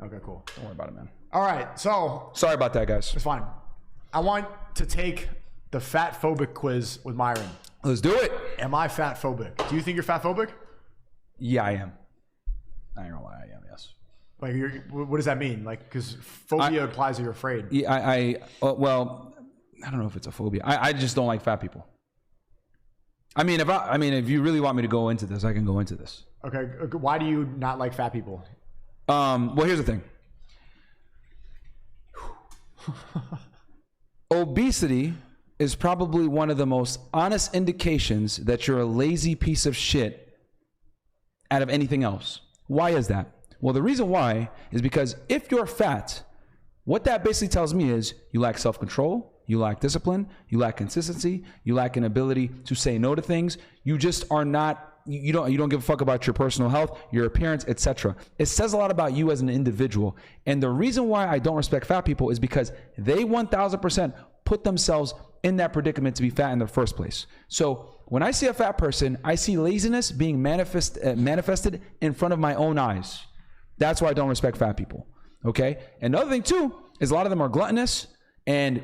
Okay, cool. Don't worry about it, man. All right, so Sorry about that, guys. it's fine. I want to take the Fatphobic quiz with Myron. Let's do it. Am I fatphobic? Do you think you're fatphobic? Yeah, I am. I ain't gonna lie, I am. Yes. Like, what does that mean? Like, because phobia implies that you're afraid. Yeah, well, I don't know if it's a phobia. I just don't like fat people. I mean, if you really want me to go into this, I can go into this. Okay, why do you not like fat people? Well, here's the thing. Obesity is probably one of the most honest indications that you're a lazy piece of shit out of anything else. Why is that? Well, the reason why is because if you're fat, what that basically tells me is you lack self-control, you lack discipline, you lack consistency, you lack an ability to say no to things. You just are not, you don't give a fuck about your personal health, your appearance, etc. It says a lot about you as an individual. And the reason why I don't respect fat people is because they 1000% put themselves in that predicament to be fat in the first place. So when I see a fat person, I see laziness being manifested in front of my own eyes. That's why I don't respect fat people. Okay. And the other thing too is a lot of them are gluttonous, and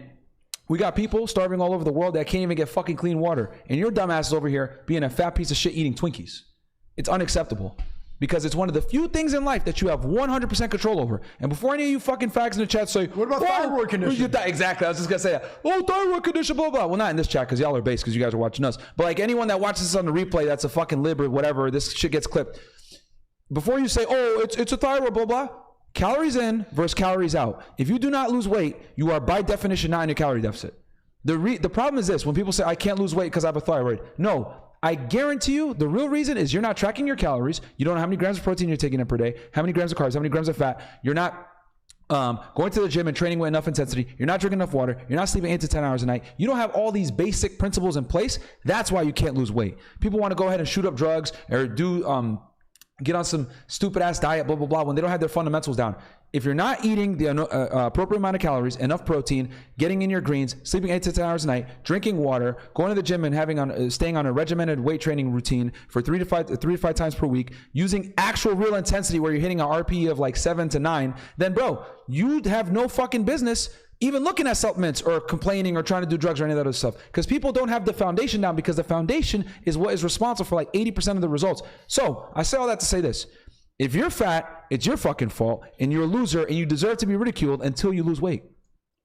we got people starving all over the world that can't even get fucking clean water. And your dumbass is over here being a fat piece of shit eating Twinkies. It's unacceptable because it's one of the few things in life that you have 100% control over. And before any of you fucking fags in the chat say, what about thyroid condition? Exactly. I was just going to say that. Oh, thyroid condition, blah, blah. Well, not in this chat because y'all are based because you guys are watching us. But like anyone that watches this on the replay, that's a fucking lib or whatever, this shit gets clipped. Before you say, oh, it's a thyroid, blah, blah. Calories in versus calories out. If you do not lose weight, you are by definition not in a calorie deficit. The problem is this: when people say, I can't lose weight because I have a thyroid. No, I guarantee you the real reason is you're not tracking your calories. You don't know how many grams of protein you're taking in per day, how many grams of carbs, how many grams of fat. You're not going to the gym and training with enough intensity. You're not drinking enough water. You're not sleeping 8 to 10 hours a night. You don't have all these basic principles in place. That's why you can't lose weight. People want to go ahead and shoot up drugs or do get on some stupid ass diet, blah, blah, blah, when they don't have their fundamentals down. If you're not eating the appropriate amount of calories, enough protein, getting in your greens, sleeping 8 to 10 hours a night, drinking water, going to the gym and staying on a regimented weight training routine for 3 to 5 times per week, using actual real intensity where you're hitting an RPE of like 7 to 9, then bro, you have no fucking business even looking at supplements or complaining or trying to do drugs or any of that other stuff, because people don't have the foundation down, because the foundation is what is responsible for like 80% of the results. So I say all that to say this: if you're fat, it's your fucking fault, and you're a loser, and you deserve to be ridiculed until you lose weight.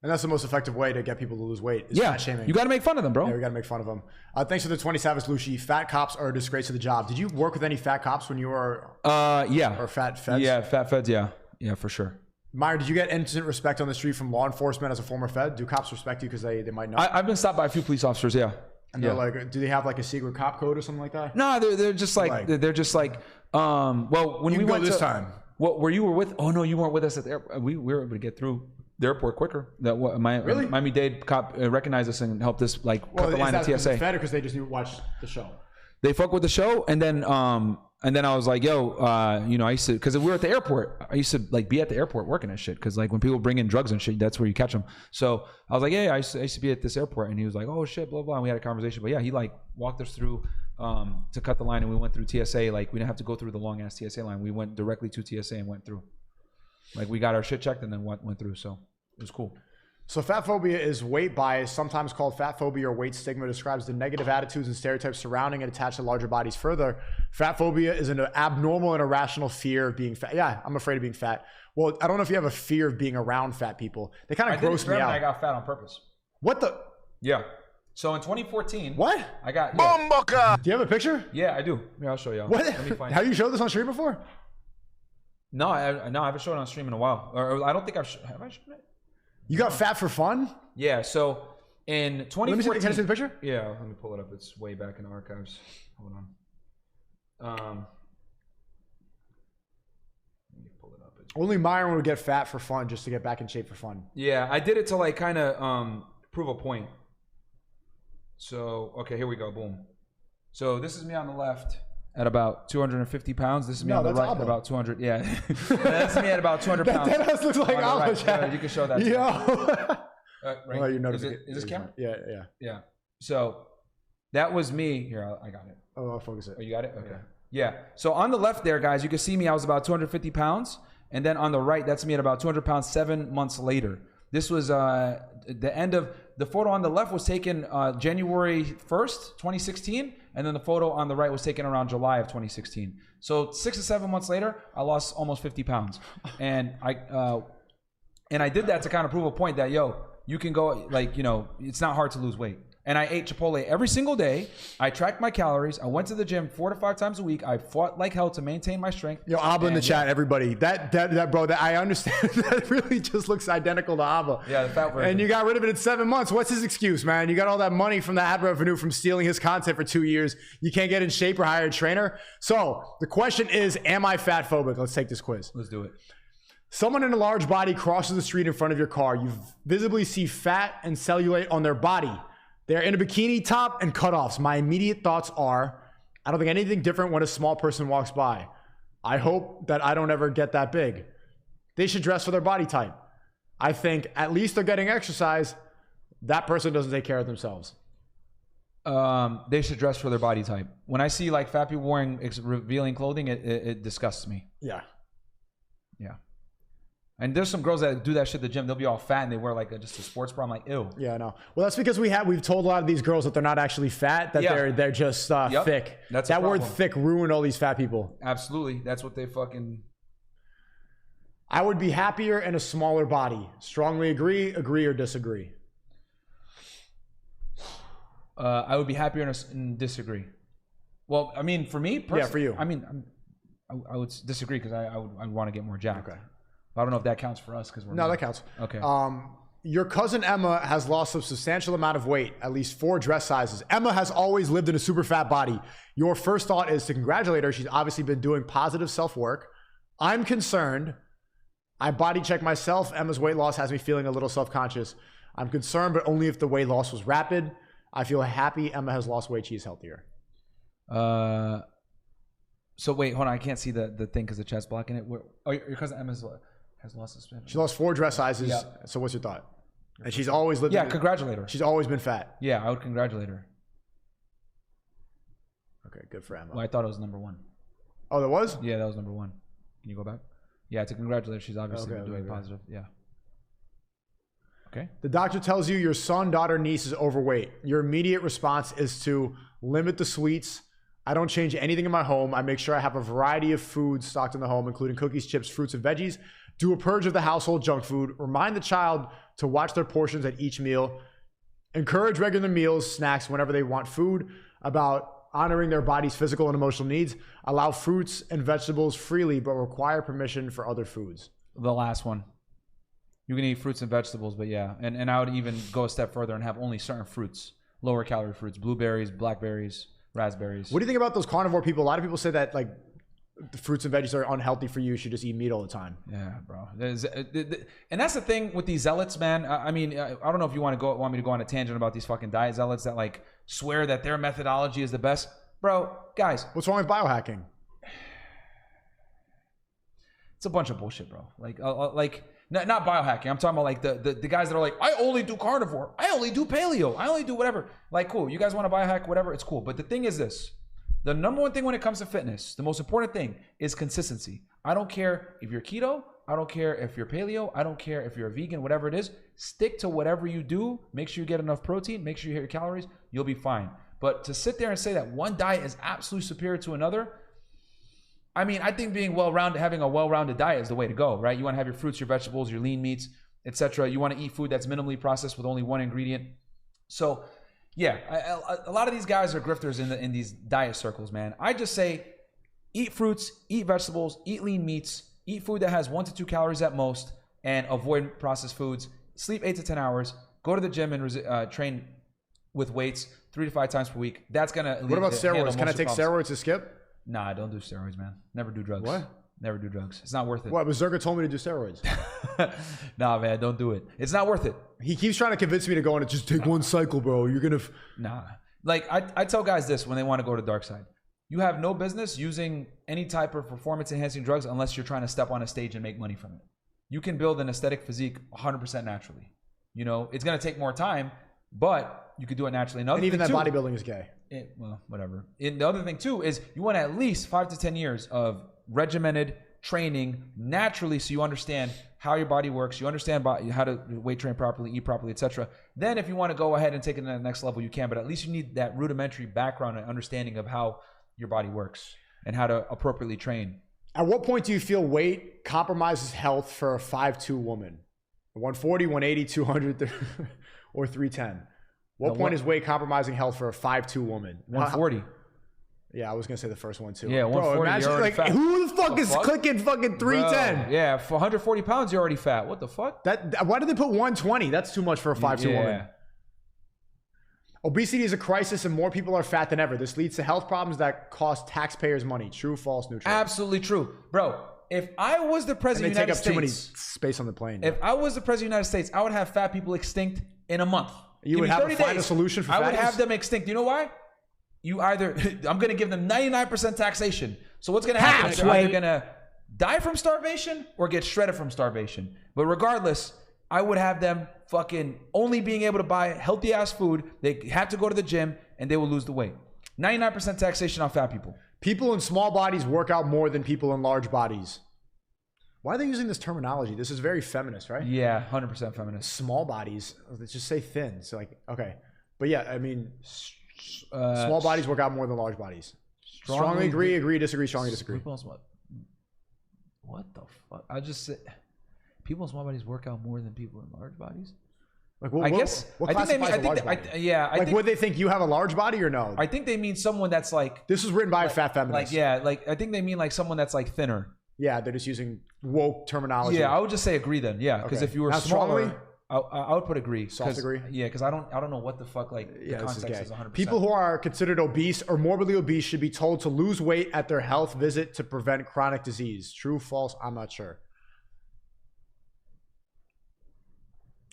And that's the most effective way to get people to lose weight. Is fat shaming. You got to make fun of them, bro. Yeah, we got to make fun of them. Thanks for the 20 Savage Lucy. Fat cops are a disgrace to the job. Did you work with any fat cops when you were? Yeah. Or fat feds? Yeah, fat feds. Yeah, for sure. Myron, did you get instant respect on the street from law enforcement as a former Fed? Do cops respect you because they might know? I've been stopped by a few police officers, yeah. And they're like, do they have like a secret cop code or something like that? No, they're just like, well, when we went this time. Well, where you were with, oh no, you weren't with us at the airport. We were able to get through the airport quicker. Really? Miami-Dade cop recognized us and helped us like cut the line at TSA. Fed or because they just watch the show? They fuck with the show, and then I was like, yo, I used to, because we were at the airport. I used to like be at the airport working at shit, because like when people bring in drugs and shit, that's where you catch them. So I was like, yeah, I used to be at this airport, and he was like, oh shit, blah blah. And we had a conversation, but yeah, he like walked us through to cut the line, and we went through TSA. Like we didn't have to go through the long ass TSA line. We went directly to TSA and went through. Like we got our shit checked and then went through. So it was cool. So fat phobia is weight bias, sometimes called fat phobia or weight stigma. Describes the negative attitudes and stereotypes surrounding and attached to larger bodies. Further, fat phobia is an abnormal and irrational fear of being fat. Yeah, I'm afraid of being fat. Well, I don't know if you have a fear of being around fat people. They kind of gross me out. I got fat on purpose. What the? Yeah. So in 2014. What? I got. Yeah. Do you have a picture? Yeah, I do. Yeah, I'll show you. What? Have you showed this on stream before? No, I haven't shown it on stream in a while. Or I don't think have I shown it? You got fat for fun? Yeah, so in 2014... Can I see the picture? Yeah, let me pull it up. It's way back in the archives. Hold on. Let me pull it up. Only Myron would get fat for fun, just to get back in shape for fun. Yeah, I did it to like kind of prove a point. So, okay, here we go. Boom. So this is me on the left at about 250 pounds. This is me on the right at about 200. Yeah. That's me at about 200 pounds. That does look like Alba. Right. You can show that. Yo. Right. Oh, you is this camera? Yeah. So that was me. Here, I got it. Oh, I'll focus it. Oh, you got it? Okay. Yeah. So on the left there, guys, you can see me. I was about 250 pounds. And then on the right, that's me at about 200 pounds 7 months later. This was the end of the photo on the left was taken January 1st, 2016. And then the photo on the right was taken around July of 2016. So 6 to 7 months later, I lost almost 50 pounds. And I did that to kind of prove a point that, yo, you can go, like, you know, it's not hard to lose weight. And I ate Chipotle every single day. I tracked my calories. I went to the gym 4 to 5 times a week. I fought like hell to maintain my strength. Yo, Abba in the chat, everybody. That bro, that I understand. That really just looks identical to Abba. Yeah, the fat version. And you got rid of it in 7 months. What's his excuse, man? You got all that money from the ad revenue from stealing his content for 2 years. You can't get in shape or hire a trainer. So the question is, am I fat phobic? Let's take this quiz. Let's do it. Someone in a large body crosses the street in front of your car. You visibly see fat and cellulite on their body. They're in a bikini top and cutoffs. My immediate thoughts are, I don't think anything different when a small person walks by. I hope that I don't ever get that big. They should dress for their body type. I think at least they're getting exercise. That person doesn't take care of themselves. They should dress for their body type. When I see like fat people wearing revealing clothing, it disgusts me. Yeah. Yeah. And there's some girls that do that shit at the gym. They'll be all fat and they wear like just a sports bra. I'm like, ew. Yeah, I know. Well, that's because we've told a lot of these girls that they're not actually fat, that they're just thick. That word thick ruined all these fat people. Absolutely. That's what they fucking... I would be happier in a smaller body. Strongly agree or disagree? I would be happier and disagree. Well, I mean, for me personally, yeah, for you. I mean, I would disagree because I would want to get more jacked. Okay. I don't know if that counts for us because we're... No, that counts. Okay. Your cousin Emma has lost a substantial amount of weight, at least 4 dress sizes. Emma has always lived in a super fat body. Your first thought is to congratulate her. She's obviously been doing positive self-work. I'm concerned. I body check myself. Emma's weight loss has me feeling a little self-conscious. I'm concerned, but only if the weight loss was rapid. I feel happy Emma has lost weight. She's healthier. So wait, hold on. I can't see the thing because the chat's blocking it. Oh, your cousin Emma's... has lost a spin. She lost 4 dress sizes. Yeah. So what's your thought? And she's always lived. Yeah, congratulate her. She's always been fat. Yeah, I would congratulate her. Okay, good for Emma. Well, I thought it was number 1. Oh, that was? Yeah, that was number 1. Can you go back? Yeah, to congratulate her. She's obviously been doing positive. Yeah. Okay. The doctor tells you your son, daughter, niece is overweight. Your immediate response is to limit the sweets. I don't change anything in my home. I make sure I have a variety of foods stocked in the home, including cookies, chips, fruits, and veggies. Do a purge of the household junk food. Remind the child to watch their portions at each meal. Encourage regular meals, snacks whenever they want food. About honoring their body's physical and emotional needs. Allow fruits and vegetables freely, but require permission for other foods. The last one. You can eat fruits and vegetables, but yeah. And I would even go a step further and have only certain fruits. Lower calorie fruits. Blueberries, blackberries, raspberries. What do you think about those carnivore people? A lot of people say that, like, the fruits and veggies are unhealthy for you. You should just eat meat all the time. Yeah, bro. And that's the thing with these zealots, man. I mean, I don't know if you want me to go on a tangent about these fucking diet zealots that like swear that their methodology is the best. Bro, guys. What's wrong with biohacking? It's a bunch of bullshit, bro. Like not biohacking. I'm talking about like the guys that are like, I only do carnivore. I only do paleo. I only do whatever. Like, cool. You guys want to biohack, whatever. It's cool. But the thing is this. The number one thing when it comes to fitness, the most important thing is consistency. I don't care if you're keto. I don't care if you're paleo. I don't care if you're a vegan, whatever it is. Stick to whatever you do. Make sure you get enough protein. Make sure you hit your calories. You'll be fine. But to sit there and say that one diet is absolutely superior to another, I mean, I think being well-rounded, having a well-rounded diet is the way to go, right? You want to have your fruits, your vegetables, your lean meats, etc. You want to eat food that's minimally processed with only one ingredient. So, yeah, a lot of these guys are grifters in these diet circles, man. I just say eat fruits, eat vegetables, eat lean meats, eat food that has 1 to 2 calories at most, and avoid processed foods. Sleep 8 to 10 hours. Go to the gym and train with weights 3 to 5 times per week. That's going to... What about steroids? Can I take steroids to skip? Nah, don't do steroids, man. Never do drugs. What? Never do drugs. It's not worth it. What? Berserker told me to do steroids. Nah, man, don't do it. It's not worth it. He keeps trying to convince me to go on it. Just take one cycle, bro. You're going to... Nah. Like, I tell guys this when they want to go to dark side. You have no business using any type of performance-enhancing drugs unless you're trying to step on a stage and make money from it. You can build an aesthetic physique 100% naturally. You know, it's going to take more time, but you could do it naturally. And even that bodybuilding is gay. Well, whatever. The other thing, too, is you want at least 5 to 10 years of regimented, training naturally so you understand how your body works, you understand how to weight train properly, eat properly, etc. Then if you want to go ahead and take it to the next level, you can, but at least you need that rudimentary background and understanding of how your body works and how to appropriately train. At what point do you feel weight compromises health for a 5'2" woman? 140, 180, 200, or 310? What point is weight compromising health for a 5'2" woman? 140. Yeah, I was gonna say the first one too. Yeah, 140. Bro, imagine, like, fat. Who the fuck is clicking fucking 310? Bro, yeah, for 140 pounds, you're already fat. What the fuck? Why did they put 120? That's too much for a 5'2" woman. Obesity is a crisis and more people are fat than ever. This leads to health problems that cost taxpayers money. True, false, neutral? Absolutely true. Bro, if I was the president of the United States... They take up too many space on the plane. If I was the president of the United States, I would have fat people extinct in a month. You would have to find a solution for fatties? I would have them extinct. You know why? I'm going to give them 99% taxation. So what's going to happen is they're either going to die from starvation or get shredded from starvation. But regardless, I would have them fucking only being able to buy healthy ass food. They have to go to the gym and they will lose the weight. 99% taxation on fat people. People in small bodies work out more than people in large bodies. Why are they using this terminology? This is very feminist, right? Yeah, 100% feminist. Small bodies. Let's just say thin. So like, okay. But yeah, I mean... small bodies work out more than large bodies. Strongly agree, disagree, strongly disagree. What the fuck? I just said people in small bodies work out more than people in large bodies. Like, what classifies a large body? Would they think you have a large body or no? I think they mean someone that's like. This was written by a fat feminist. I think they mean like someone that's like thinner. Yeah, they're just using woke terminology. Yeah, I would just say agree then. Yeah, because if you were smaller. I would put agree. Soft agree? Yeah, because I don't know what the fuck the context is 100%. People who are considered obese or morbidly obese should be told to lose weight at their health visit to prevent chronic disease. True, false, I'm not sure.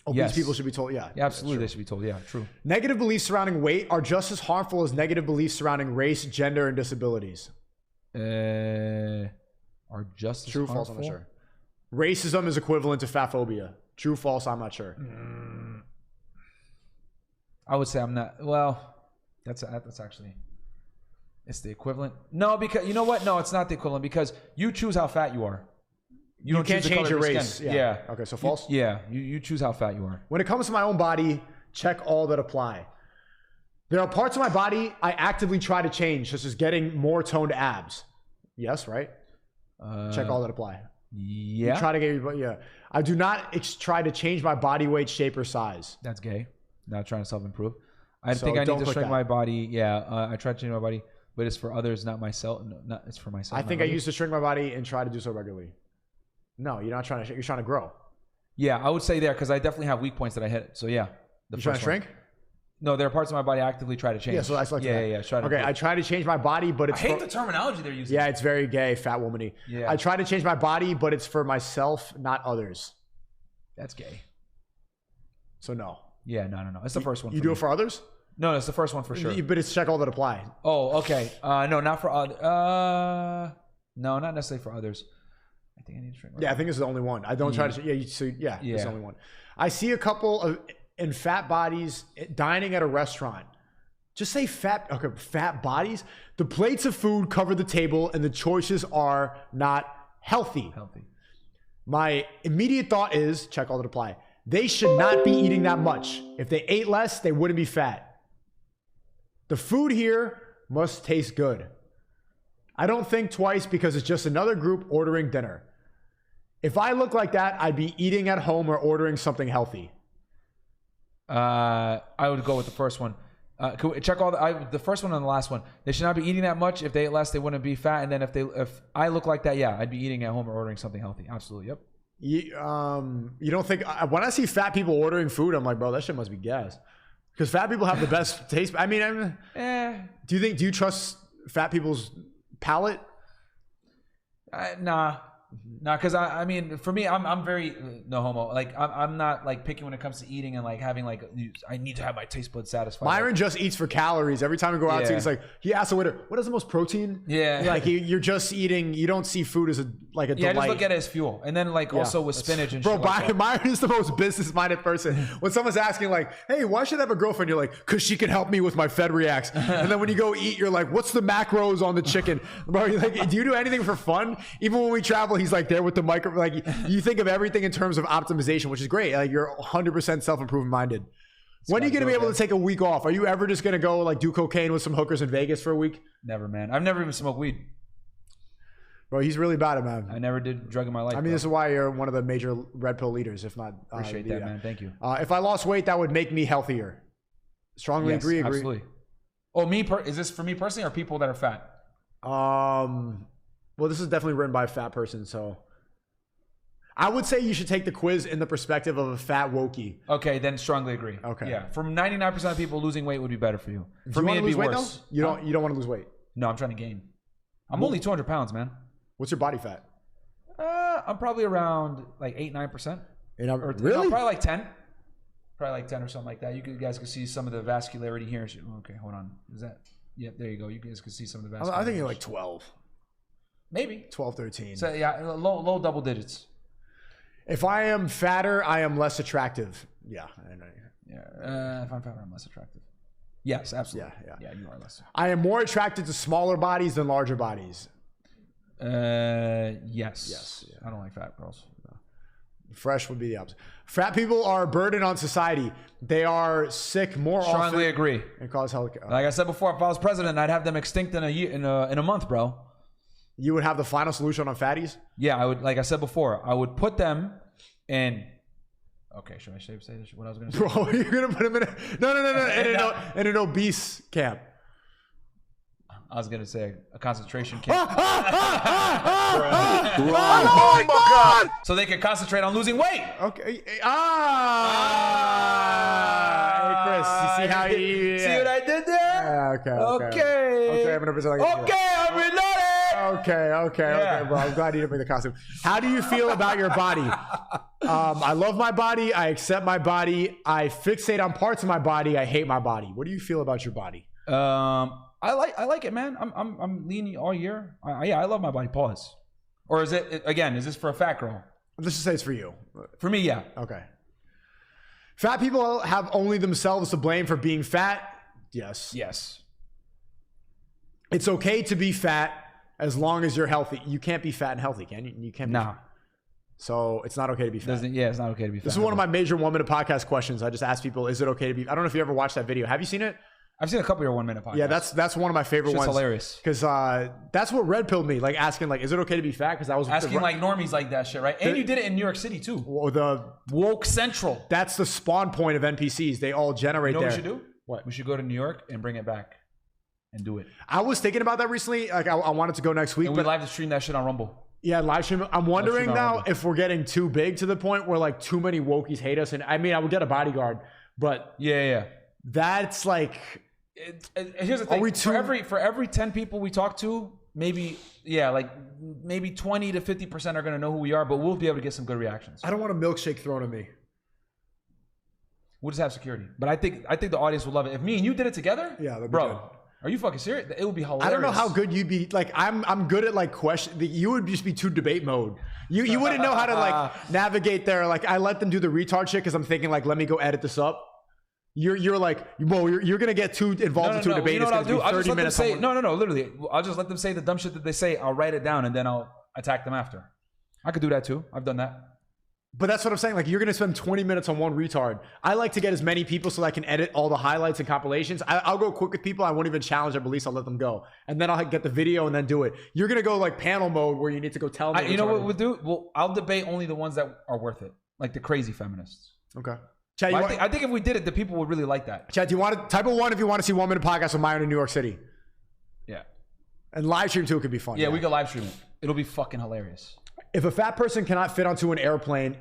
Obese people should be told, yeah. Absolutely, they should be told, yeah, true. Negative beliefs surrounding weight are just as harmful as negative beliefs surrounding race, gender, and disabilities. Are just as true, harmful? False, I'm not sure. Racism is equivalent to fatphobia. True, false, I'm not sure. I would say I'm not. Well, that's actually, it's the equivalent. No, because you know what? No, it's not the equivalent because you choose how fat you are. You can't change your race. Yeah. Okay, so false? You choose how fat you are. When it comes to my own body, check all that apply. There are parts of my body I actively try to change, such as getting more toned abs. Yes, right? Check all that apply. Yeah. You try to get I do not try to change my body weight, shape, or size. That's gay. Not trying to self-improve. I think I need to shrink my body. Yeah, I try to change my body, but it's for others, not myself. No, it's for myself. I think I used to shrink my body and try to do so regularly. No, you're not trying to. You're trying to grow. Yeah, I would say there because I definitely have weak points that I hit. So yeah, you're trying to shrink. No, there are parts of my body I actively try to change. Yeah, so I select that. Yeah. Okay, I try to change my body, but it's. I hate the terminology they're using. Yeah, it's very gay, fat womany. Yeah. I try to change my body, but it's for myself, not others. That's gay. So no. Yeah, no. It's the first one. You do it for others? No, it's the first one for sure. But it's check all that apply. Oh, okay. No, not for others. No, not necessarily for others. I think I need to shrink. Yeah, I think this is the only one. I don't try to. It's the only one. I see a couple of in fat bodies dining at a restaurant. Just say fat bodies. The plates of food cover the table, and the choices are not healthy. My immediate thought is check all that apply. They should not be eating that much. If they ate less, they wouldn't be fat. The food here must taste good. I don't think twice because it's just another group ordering dinner. If I look like that, I'd be eating at home or ordering something healthy. I would go with the first one. Could we check the first one and the last one? They should not be eating that much. If they ate less, they wouldn't be fat. And then if I look like that, yeah, I'd be eating at home or ordering something healthy. Absolutely, yep. You don't think when I see fat people ordering food, I'm like, bro, that shit must be gas. Because fat people have the best taste. I mean, do you trust fat people's palate? Nah, because I mean, for me, I'm very no homo. Like I'm not like picky when it comes to eating and like having like I need to have my taste buds satisfied. Myron just eats for calories every time we go out to. He's like he asks the waiter, "What has the most protein?" Yeah, like you're just eating. You don't see food as a delight. Yeah, just look at it as fuel, and then like also with spinach and bro. Shit Myron is the most business-minded person. When someone's asking like, "Hey, why should I have a girlfriend?" You're like, "Cause she can help me with my Fed reacts." And then when you go eat, you're like, "What's the macros on the chicken?" Bro, you're like, do you do anything for fun? Even when we travel, He's like there with the micro. Like you think of everything in terms of optimization, which is great. Like you're 100% self-improvement minded. When are you going to be able to take a week off? Are you ever just going to go like do cocaine with some hookers in Vegas for a week? Never, man. I've never even smoked weed. Bro, he's really bad at it, man. I never did drug in my life. I mean, this is why you're one of the major red pill leaders, if not. Appreciate that, man. Thank you. If I lost weight, that would make me healthier. Strongly agree. Absolutely. Oh, is this for me personally or people that are fat? Well, this is definitely written by a fat person, so I would say you should take the quiz in the perspective of a fat wokey. Okay, then strongly agree. Okay. Yeah, from 99% of people, losing weight would be better for you. For me, it'd be worse. Though? You don't want to lose weight. No, I'm trying to gain. I'm only 200 pounds, man. What's your body fat? I'm probably around like 8-9%. Really? No, probably like 10. Probably like 10 or something like that. You guys can see some of the vascularity here. Okay, hold on. Is that? Yeah, there you go. You guys can see some of the vascularity. I think you're like 12. Maybe 12, 13. So yeah, low double digits. If I am fatter, I am less attractive. Yeah, I know. Yeah. If I'm fatter, I'm less attractive. Yes, absolutely. Yeah, you are less. I am more attracted to smaller bodies than larger bodies. Yes. Yeah. I don't like fat girls. No. Fresh would be the opposite. Fat people are a burden on society. They are sick more often. Strongly agree. And cause health. Like I said before, if I was president, I'd have them extinct in a year, in a month, bro. You would have the final solution on fatties? Yeah, I would. Like I said before, I would put them in. Okay, should I say this? What I was going to say? Bro, you're going to put them in in an obese camp. I was going to say a concentration camp. Oh my God! So they can concentrate on losing weight. Okay. Hey, Chris, you see how you... See what I did there? Okay. Okay, I'm going to present like okay, I'm reloaded. Okay, bro. I'm glad you didn't bring the costume. How do you feel about your body? I love my body. I accept my body. I fixate on parts of my body. I hate my body. What do you feel about your body? I like it, man. I'm lean all year. I love my body. Pause. Or is it again? Is this for a fat girl? Let's just say it's for you. For me, yeah. Okay. Fat people have only themselves to blame for being fat. Yes. It's okay to be fat as long as you're healthy. You can't be fat and healthy, can you? You can't be fat. So it's not okay to be fat. It's not okay to be fat. This is one of my major 1 minute podcast questions. I just ask people, is it okay to be? I don't know if you ever watched that video. Have you seen it? I've seen a couple of your 1 minute podcasts. Yeah, that's one of my favorite ones. It's hilarious. Because that's what red pilled me. Like asking, like, is it okay to be fat? Because I was asking like normies like that shit, right? And you did it in New York City too. Well, the woke central. That's the spawn point of NPCs. They all generate there. You know what we should do? What? We should go to New York and bring it back and do it. I was thinking about that recently. Like I wanted to go next week. And we live stream that shit on Rumble. Yeah, live stream. I'm wondering now if we're getting too big to the point where like too many wokies hate us. And I mean, I would get a bodyguard, but yeah. That's like. Here's the thing. For every 10 people we talk to, maybe 20 to 50% are going to know who we are, but we'll be able to get some good reactions. I don't want a milkshake thrown at me. We'll just have security. But I think the audience would love it. If me and you did it together, that'd be bro, good. Are you fucking serious? It would be hilarious. I don't know how good you'd be. Like I'm good at like question. You would just be too debate mode. You wouldn't know how to like navigate there. Like I let them do the retard shit because I'm thinking like, let me go edit this up. You're like, whoa, you're gonna get too involved into a debate. You know what I'll do? I'll just let them say no. Literally, I'll just let them say the dumb shit that they say. I'll write it down and then I'll attack them after. I could do that too. I've done that. But that's what I'm saying. Like you're gonna spend 20 minutes on one retard. I like to get as many people so that I can edit all the highlights and compilations. I'll go quick with people. I won't even challenge their beliefs. I'll let them go, and then I'll get the video and then do it. You're gonna go like panel mode where you need to go tell them. You know what we'll do? Well, I'll debate only the ones that are worth it, like the crazy feminists. Okay. Chad, I think if we did it, the people would really like that. Chad, do you want to type of one if you want to see 1 minute podcast with Myron in New York City? Yeah. And live stream too could be fun. Yeah, we could live stream it. It'll be fucking hilarious. If a fat person cannot fit onto an airplane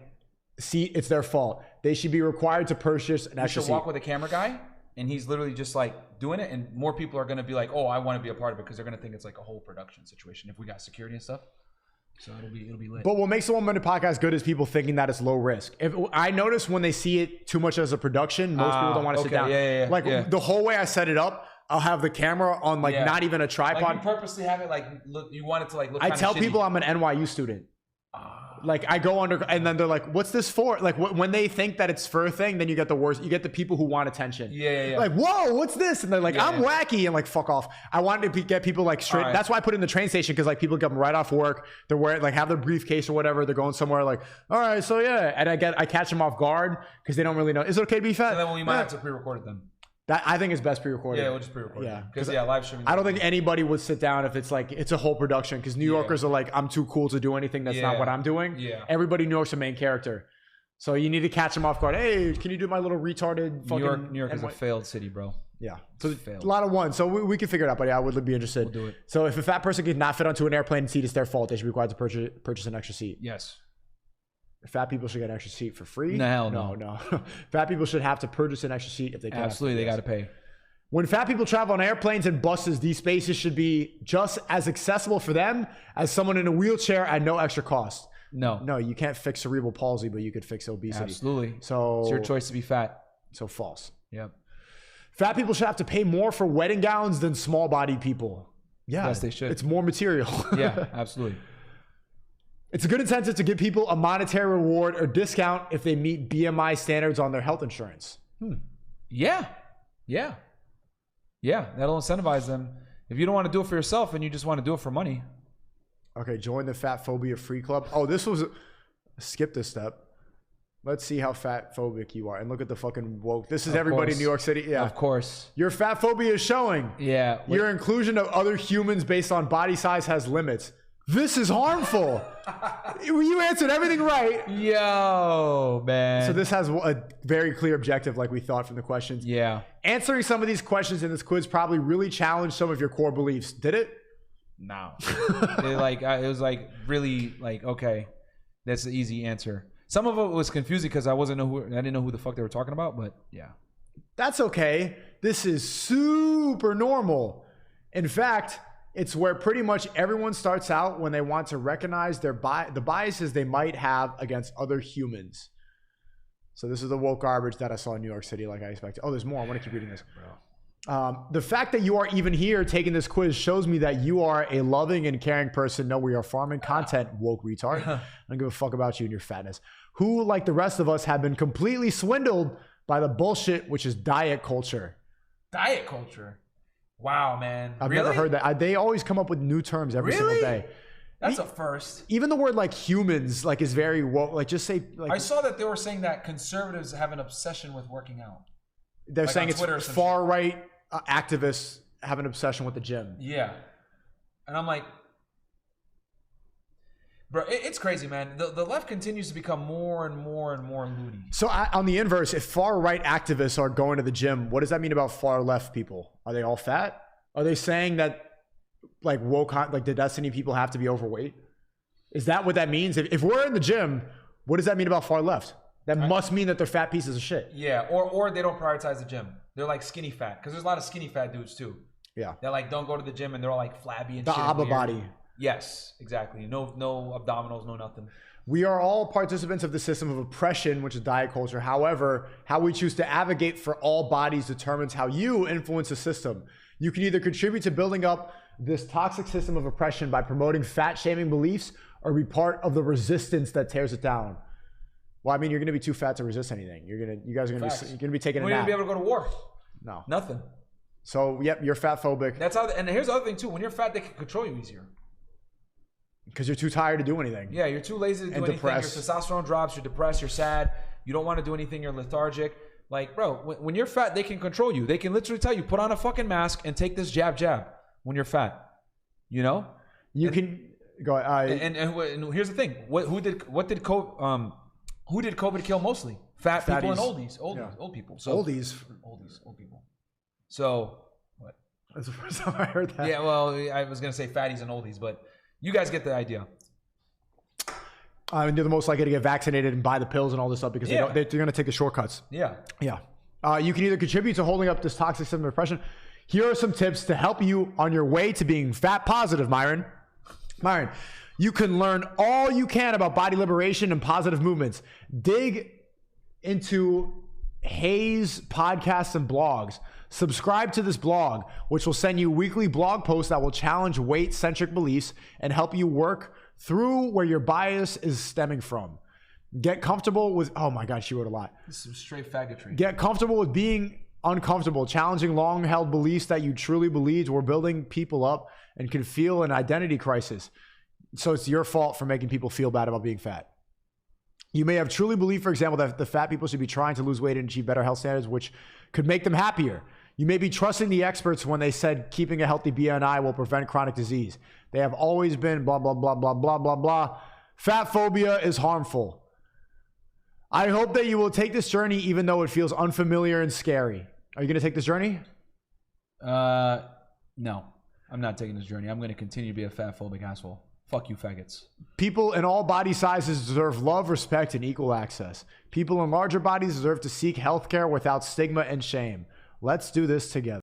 seat, it's their fault. They should be required to purchase an extra seat. You should walk with a camera guy, and he's literally just like doing it, and more people are going to be like, oh, I want to be a part of it because they're going to think it's like a whole production situation if we got security and stuff. So it'll be lit. But what makes the 1 minute podcast good is people thinking that it's low risk. If I notice when they see it too much as a production, most people don't want to sit down. The whole way I set it up, I'll have the camera on not even a tripod. Like you purposely have it like look. You want it to like look. I tell people I'm an NYU student. Like I go under, and then they're like, "What's this for?" Like when they think that it's for a thing, then you get the worst. You get the people who want attention. Yeah. Like, whoa, what's this? And they're like, I'm wacky, and like, fuck off. I wanted to get people like straight. Right. That's why I put it in the train station, because like people come right off work, they're wearing like have their briefcase or whatever, they're going somewhere. Like, all right, so yeah, and I catch them off guard because they don't really know. Is it okay to be fat? And then we might have to pre-record it then. That I think is best pre-recorded. Yeah, we'll just pre-record. Yeah, because live streaming. I don't think anybody would sit down if it's like it's a whole production, because New Yorkers are like, I'm too cool to do anything that's not what I'm doing. Yeah, everybody in New York's a main character, so you need to catch them off guard. Hey, can you do my little retarded? Fucking New York is a failed city, bro. Yeah, so a lot of ones. So we can figure it out. But yeah, I would be interested. We'll do it. So if a fat person cannot fit onto an airplane seat, it's their fault. They should be required to purchase an extra seat. Yes. Fat people should get an extra seat for free. No. Fat people should have to purchase an extra seat if they can. Absolutely, they got to pay. When fat people travel on airplanes and buses, these spaces should be just as accessible for them as someone in a wheelchair at no extra cost. No, you can't fix cerebral palsy, but you could fix obesity. Absolutely. So it's your choice to be fat. So false. Yep. Fat people should have to pay more for wedding gowns than small-bodied people. Yeah, yes, they should. It's more material. Yeah, absolutely. It's a good incentive to give people a monetary reward or discount if they meet BMI standards on their health insurance. Yeah, that'll incentivize them. If you don't want to do it for yourself and you just want to do it for money. Okay, join the Fatphobia free club. Oh, this was... Skip this step. Let's see how fat phobic you are. And look at the fucking woke. This is everybody in New York City. Yeah. Of course. Your fat phobia is showing. Yeah. Your inclusion of other humans based on body size has limits. This is harmful. You answered everything right. Yo, man. So this has a very clear objective, like we thought from the questions. Yeah. Answering some of these questions in this quiz probably really challenged some of your core beliefs. Did it? No. It was like really like, okay, that's the easy answer. Some of it was confusing because I didn't know who the fuck they were talking about, but yeah. That's okay. This is super normal. In fact, it's where pretty much everyone starts out when they want to recognize the biases they might have against other humans. So this is the woke garbage that I saw in New York City, like I expected. Oh, there's more. I want to keep reading this. The fact that you are even here taking this quiz shows me that you are a loving and caring person. No, we are farming content, woke retard. I don't give a fuck about you and your fatness. Who, like the rest of us, have been completely swindled by the bullshit, which is diet culture. Diet culture? Wow, man. I've never heard that. They always come up with new terms every single day. That's a first. Even the word like humans like is very woke. Like just say like. I saw that they were saying that conservatives have an obsession with working out. They're like saying it's far right activists have an obsession with the gym. Yeah, and I'm like, bro, it's crazy, man. The left continues to become more and more and more loony. So on the inverse, if far right activists are going to the gym, what does that mean about far left people? Are they all fat? Are they saying that like woke, like the Destiny people have to be overweight? Is that what that means? If we're in the gym, what does that mean about far left? That must mean that they're fat pieces of shit. Yeah, or they don't prioritize the gym. They're like skinny fat, because there's a lot of skinny fat dudes too. Yeah, they like don't go to the gym and they're all like flabby and the shit. ABBA body. Yes, exactly. No abdominals, no nothing. We are all participants of the system of oppression, which is diet culture. However, how we choose to advocate for all bodies determines how you influence the system. You can either contribute to building up this toxic system of oppression by promoting fat-shaming beliefs, or be part of the resistance that tears it down. Well, I mean, you're going to be too fat to resist anything. You guys are going to be taking a nap. We're going to be able to go to war. No. Nothing. So, yep, you're fat phobic. That's how. And here's the other thing too. When you're fat, they can control you easier. Because you're too tired to do anything. Yeah, you're too lazy to do anything. Depressed. Your testosterone drops. You're depressed. You're sad. You don't want to do anything. You're lethargic. Like, bro, when you're fat, they can control you. They can literally tell you, put on a fucking mask and take this jab. When you're fat, you know. You can go. And here's the thing. Who did COVID kill mostly? Fat people and old people. So, old people. So what? That's the first time I heard that. Yeah, well, I was gonna say fatties and oldies, but you guys get the idea. I mean, they're the most likely to get vaccinated and buy the pills and all this stuff because they're going to take the shortcuts. Yeah. You can either contribute to holding up this toxic system of oppression. Here are some tips to help you on your way to being fat positive, Myron. You can learn all you can about body liberation and positive movements. Dig into Hayes podcasts and blogs. Subscribe to this blog, which will send you weekly blog posts that will challenge weight-centric beliefs and help you work through where your bias is stemming from. Get comfortable with, oh my God, she wrote a lot. This is straight faggotry. Get comfortable with being uncomfortable, challenging long-held beliefs that you truly believed were building people up and can feel an identity crisis. So it's your fault for making people feel bad about being fat. You may have truly believed, for example, that the fat people should be trying to lose weight and achieve better health standards, which could make them happier. You may be trusting the experts when they said keeping a healthy BMI will prevent chronic disease. They have always been blah, blah, blah, blah, blah, blah, blah. Fat phobia is harmful. I hope that you will take this journey even though it feels unfamiliar and scary. Are you going to take this journey? No, I'm not taking this journey. I'm going to continue to be a fat phobic asshole. Fuck you, faggots. People in all body sizes deserve love, respect, and equal access. People in larger bodies deserve to seek healthcare without stigma and shame. Let's do this together.